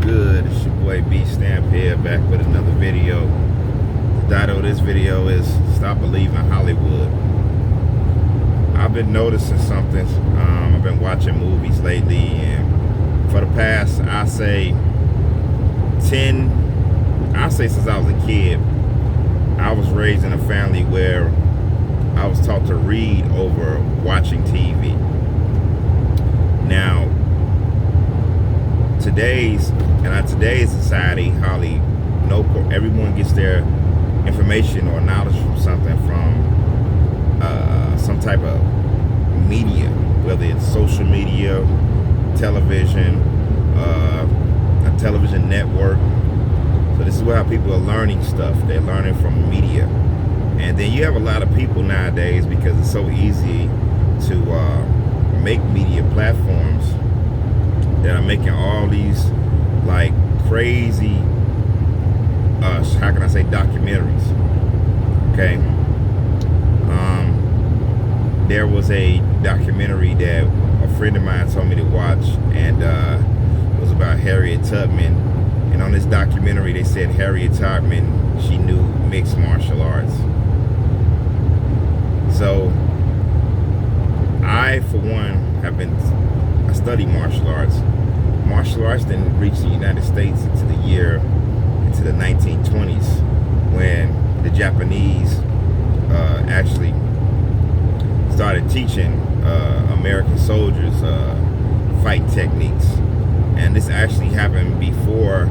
good? It's your boy B Stamp here, back with another video. The title of this video is Stop Believing Hollywood. I've been noticing something. I've been watching movies lately, and for the past, I say since I was a kid, I was raised in a family where I was taught to read over watching TV. Now, today's society, Holly, everyone gets their information or knowledge from something from some type of media, whether it's social media, television, a television network. So this is how people are learning stuff. They're learning from media. And then you have a lot of people nowadays, because it's so easy to make media platforms, that are making all these like crazy, how can I say, documentaries. Okay. There was a documentary that a friend of mine told me to watch, and it was about Harriet Tubman. And on this documentary, they said Harriet Tubman, she knew mixed martial arts. So I, for one, I study martial arts. Martial arts didn't reach the United States into the 1920s, when the Japanese actually started teaching American soldiers fight techniques. And this actually happened before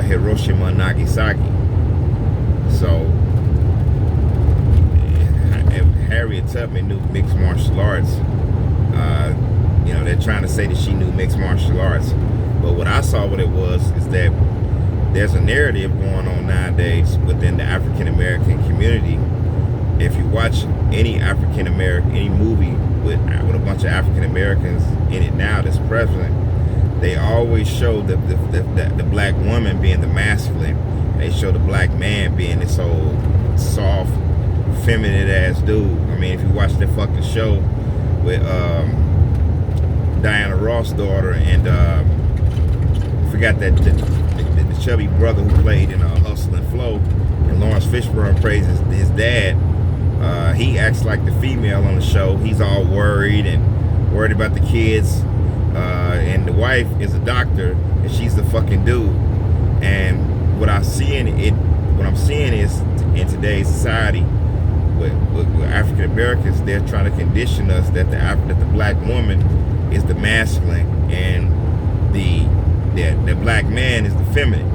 Hiroshima and Nagasaki. So Harriet Tubman knew mixed martial arts. They're trying to say that she knew mixed martial arts, but what I saw what it was is that there's a narrative going on nowadays within the African American community. If you watch any movie with a bunch of African Americans in it now that's prevalent, they always show the black woman being the masculine. They show the black man being this old soft, feminine ass dude. I mean, if you watch the fucking show with Diana Ross' daughter, and forgot that the chubby brother who played in Hustle and Flow, and Lawrence Fishburne praises his dad. He acts like the female on the show. He's all worried about the kids, and the wife is a doctor, and she's the fucking dude. And what I'm seeing is in today's society, with African Americans, they're trying to condition us that the black woman is the masculine, and the black man is the feminine.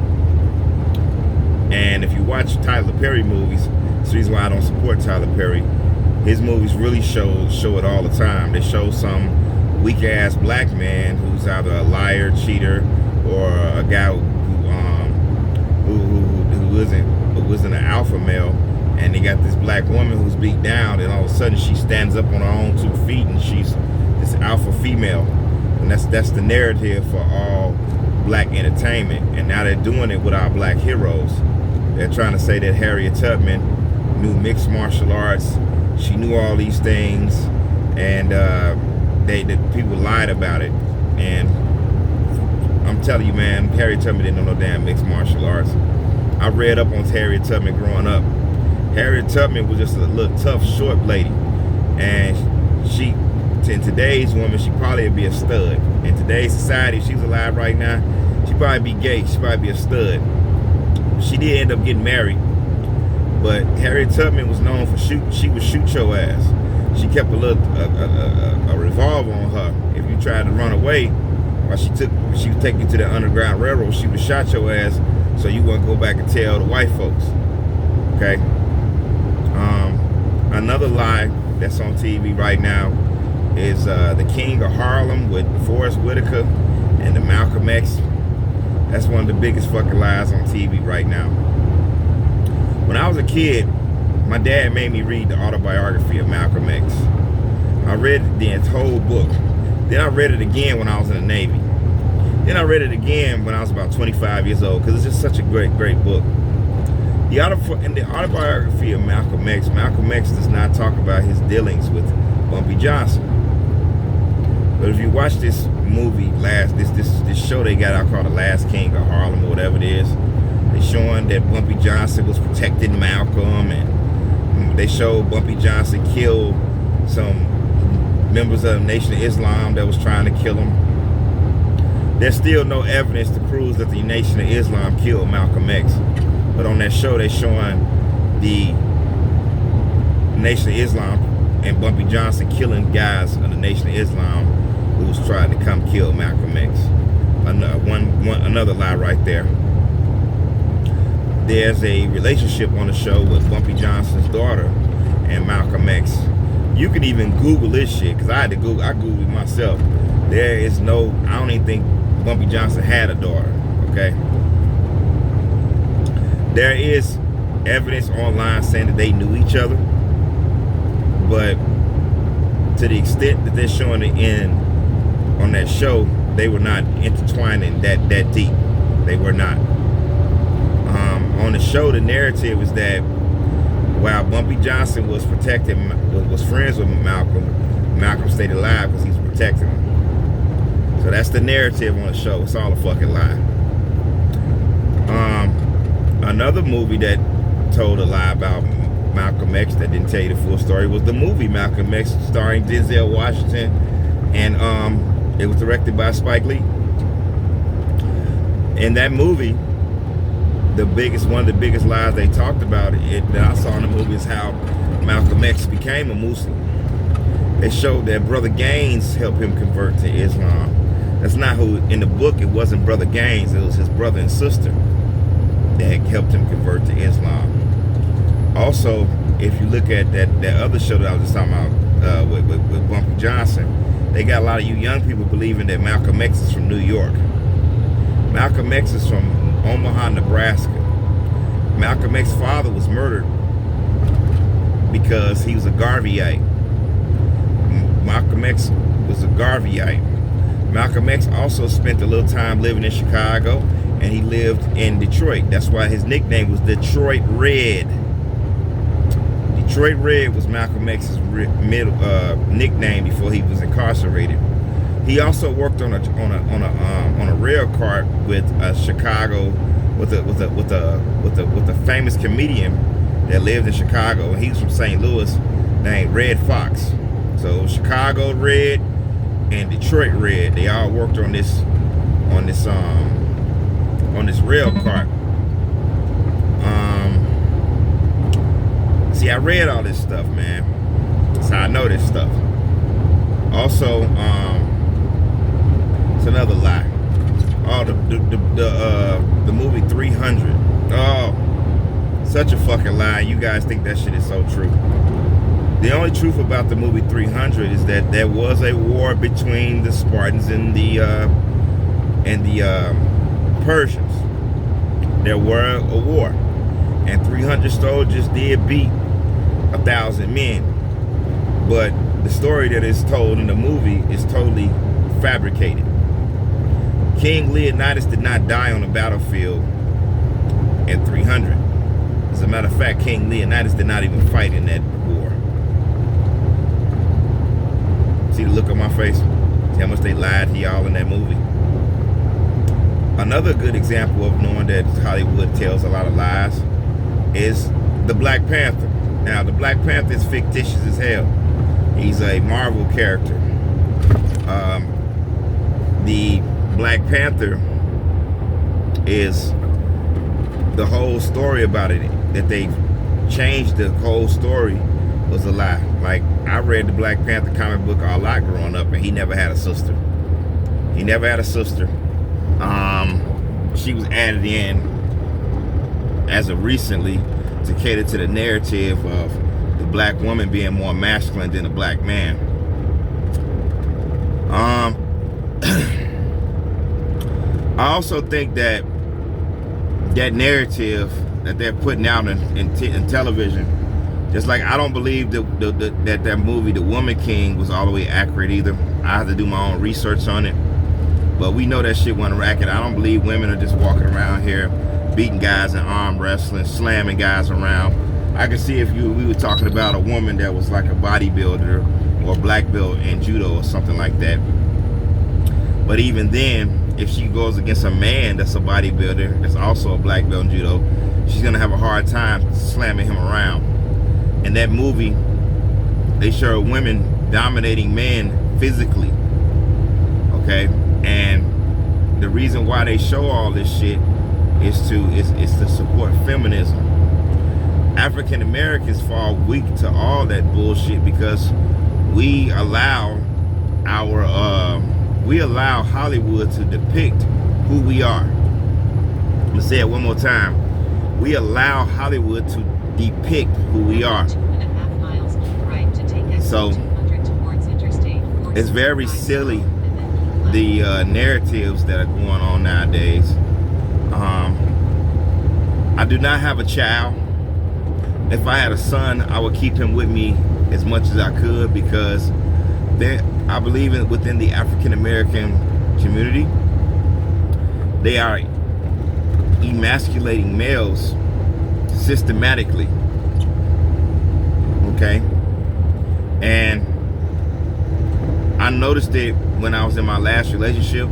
And if you watch Tyler Perry movies, that's the reason why I don't support Tyler Perry. His movies really show it all the time. They show some weak ass black man who's either a liar, cheater, or a guy who isn't an alpha male. And they got this black woman who's beat down, and all of a sudden she stands up on her own 2 feet, and she's this alpha female. And that's the narrative for all black entertainment. And now they're doing it with our black heroes. They're trying to say that Harriet Tubman knew mixed martial arts. She knew all these things, and the people lied about it. And I'm telling you, man, Harriet Tubman didn't know no damn mixed martial arts. I read up on Harriet Tubman growing up. Harriet Tubman was just a little tough, short lady, and in today's woman, she probably would be a stud. In today's society, if she's alive right now, she'd probably be gay. She'd probably be a stud. She did end up getting married, but Harriet Tubman was known for she would shoot your ass. She kept a revolver on her. If you tried to run away, while she would take you to the Underground Railroad, she would shot your ass so you wouldn't go back and tell the white folks. Okay. Another lie that's on TV right now is The King of Harlem with Forrest Whitaker and the Malcolm X. That's one of the biggest fucking lies on TV right now. When I was a kid, my dad made me read the autobiography of Malcolm X. I read the whole book. Then I read it again when I was in the Navy. Then I read it again when I was about 25 years old, because it's just such a great book. In the autobiography of Malcolm X does not talk about his dealings with Bumpy Johnson. But if you watch this movie, this show they got out called The Last King of Harlem or whatever it is. They showing that Bumpy Johnson was protecting Malcolm, and they showed Bumpy Johnson kill some members of the Nation of Islam that was trying to kill him. There's still no evidence to prove that the Nation of Islam killed Malcolm X. But on that show, they're showing the Nation of Islam and Bumpy Johnson killing guys of the Nation of Islam who was trying to come kill Malcolm X. Another lie right there. There's a relationship on the show with Bumpy Johnson's daughter and Malcolm X. You can even Google this shit, because I Googled it myself. There is no, I don't even think Bumpy Johnson had a daughter, okay? There is evidence online saying that they knew each other, but to the extent that they're showing it on that show, they were not intertwining that deep. They were not. On the show, the narrative is that while Bumpy Johnson was protecting, was friends with Malcolm, Malcolm stayed alive because he was protecting him. So that's the narrative on the show. It's all a fucking lie. Another movie that told a lie about Malcolm X that didn't tell you the full story was the movie Malcolm X, starring Denzel Washington, and it was directed by Spike Lee. In that movie, one of the biggest lies they talked about that I saw in the movie is how Malcolm X became a Muslim. They showed that Brother Gaines helped him convert to Islam. That's not who, in the book, it wasn't Brother Gaines, it was his brother and sister that helped him convert to Islam. Also, if you look at that other show that I was just talking about with Bumpy Johnson, they got a lot of you young people believing that Malcolm X is from New York. Malcolm X is from Omaha, Nebraska. Malcolm X's father was murdered because he was a Garveyite. Malcolm X was a Garveyite. Malcolm X also spent a little time living in Chicago, and he lived in Detroit. That's why his nickname was Detroit Red. Detroit Red was Malcolm X's nickname before he was incarcerated. He also worked on a rail cart with Chicago with a famous comedian that lived in Chicago, and he was from St. Louis, named Red Fox. So Chicago Red and Detroit Red, they all worked on this rail cart. See, I read all this stuff, man. That's how I know this stuff. Also, it's another lie. Oh, the movie 300. Oh, such a fucking lie. You guys think that shit is so true. The only truth about the movie 300 is that there was a war between the Spartans and the Persians. There were a war, and 300 soldiers did beat 1,000 men. But the story that is told in the movie is totally fabricated. King Leonidas did not die on the battlefield in 300. As a matter of fact, King Leonidas did not even fight in that war. See the look on my face? See how much they lied to y'all in that movie? Another good example of knowing that Hollywood tells a lot of lies is the Black Panther. Now, the Black Panther is fictitious as hell. He's a Marvel character. The Black Panther is the whole story about it. That they changed the whole story was a lie. Like, I read the Black Panther comic book a lot growing up, and he never had a sister. He never had a sister. She was added in as of recently to cater to the narrative of the black woman being more masculine than a black man. I also think that narrative that they're putting out in television, just like I don't believe that movie, The Woman King, was all the way accurate either. I have to do my own research on it. But we know that shit wasn't racket. I don't believe women are just walking around here beating guys in arm wrestling, slamming guys around. I could see if we were talking about a woman that was like a bodybuilder or a black belt in judo or something like that. But even then, if she goes against a man that's a bodybuilder, that's also a black belt in judo, she's gonna have a hard time slamming him around. In that movie, they show women dominating men physically, okay? And the reason why they show all this shit is to support feminism. African Americans fall weak to all that bullshit because we allow Hollywood to depict who we are. I'm gonna say it one more time. We allow Hollywood to depict who we are. So it's very silly, the narratives that are going on nowadays. I do not have a child. If I had a son, I would keep him with me as much as I could, because I believe within the African American community, they are emasculating males systematically, okay? And I noticed it when I was in my last relationship,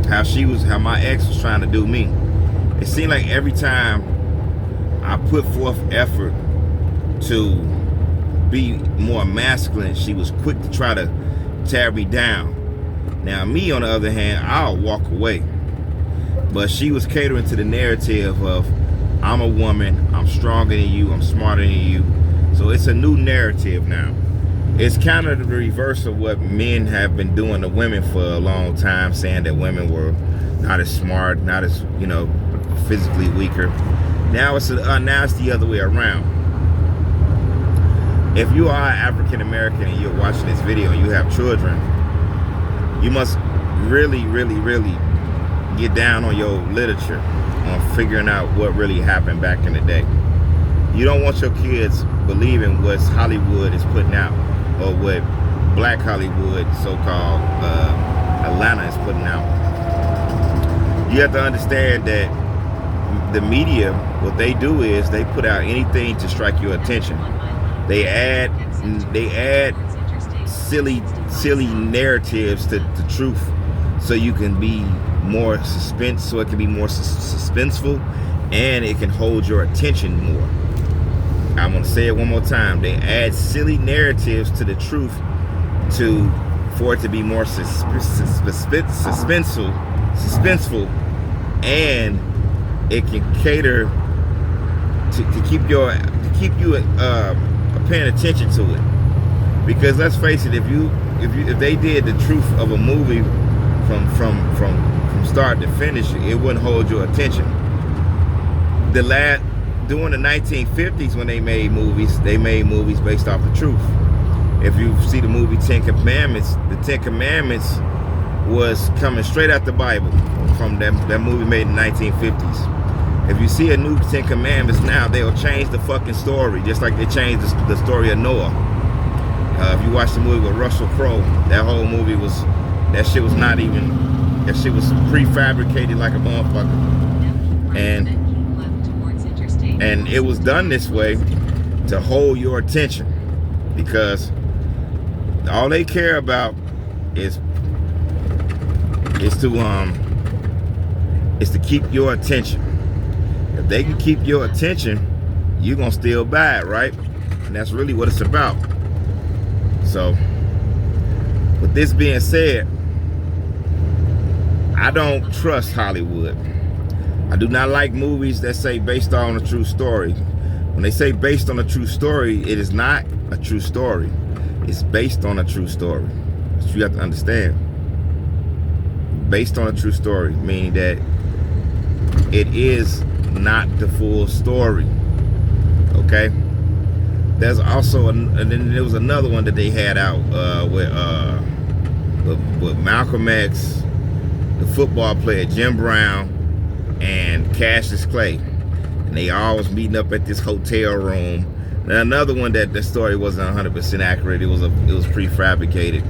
how my ex was trying to do me. It seemed like every time I put forth effort to be more masculine, she was quick to try to tear me down. Now me, on the other hand, I'll walk away. But she was catering to the narrative of, I'm a woman, I'm stronger than you, I'm smarter than you. So it's a new narrative now. It's kind of the reverse of what men have been doing to women for a long time, saying that women were not as smart, not as, physically weaker. Now it's the other way around. If you are African American and you're watching this video and you have children, you must really, really, really get down on your literature on figuring out what really happened back in the day. You don't want your kids believing what Hollywood is putting out, or what Black Hollywood, so-called Atlanta, is putting out. You have to understand that the media, what they do is they put out anything to strike your attention. They add silly narratives to the truth, so you can be more suspenseful, and it can hold your attention more. I'm gonna say it one more time. They add silly narratives to the truth for it to be more suspenseful, and it can cater to keep you paying attention to it. Because let's face it, if they did the truth of a movie from start to finish, it wouldn't hold your attention. During the 1950s, when they made movies based off the truth. If you see the movie Ten Commandments, the Ten Commandments was coming straight out the Bible from that movie made in the 1950s. If you see a new Ten Commandments now, they'll change the fucking story, just like they changed the story of Noah. If you watch the movie with Russell Crowe, that whole movie that shit was prefabricated like a motherfucker. And it was done this way to hold your attention, because all they care about is to keep your attention. If they can keep your attention, you're gonna still buy it, right? And that's really what it's about. So, with this being said, I don't trust Hollywood. I do not like movies that say based on a true story. When they say based on a true story, it is not a true story. It's based on a true story. But you have to understand. Based on a true story, meaning that it is not the full story. Okay? There's also, and then there was another one that they had out with Malcolm X, the football player Jim Brown, and Cassius Clay, and they all was meeting up at this hotel room. And another one that the story wasn't 100% accurate. It was prefabricated.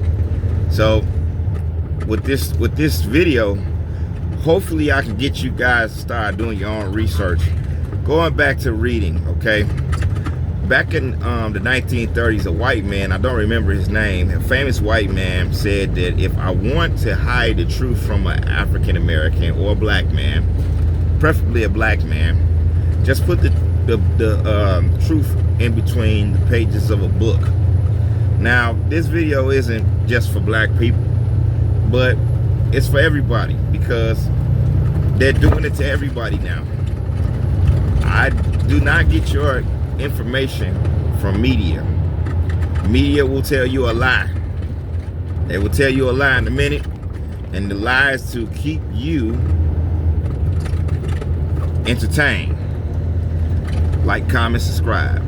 So with this video, hopefully I can get you guys to start doing your own research, going back to reading. Okay, Back in the 1930s, a white man, I don't remember his name, a famous white man said that if I want to hide the truth from an African American or a black man, preferably a black man, just put the truth in between the pages of a book. Now, this video isn't just for black people, but it's for everybody, because they're doing it to everybody now. I do not get your information from media. Media will tell you a lie. They will tell you a lie in a minute, and the lie is to keep you entertained. Like, comment, subscribe.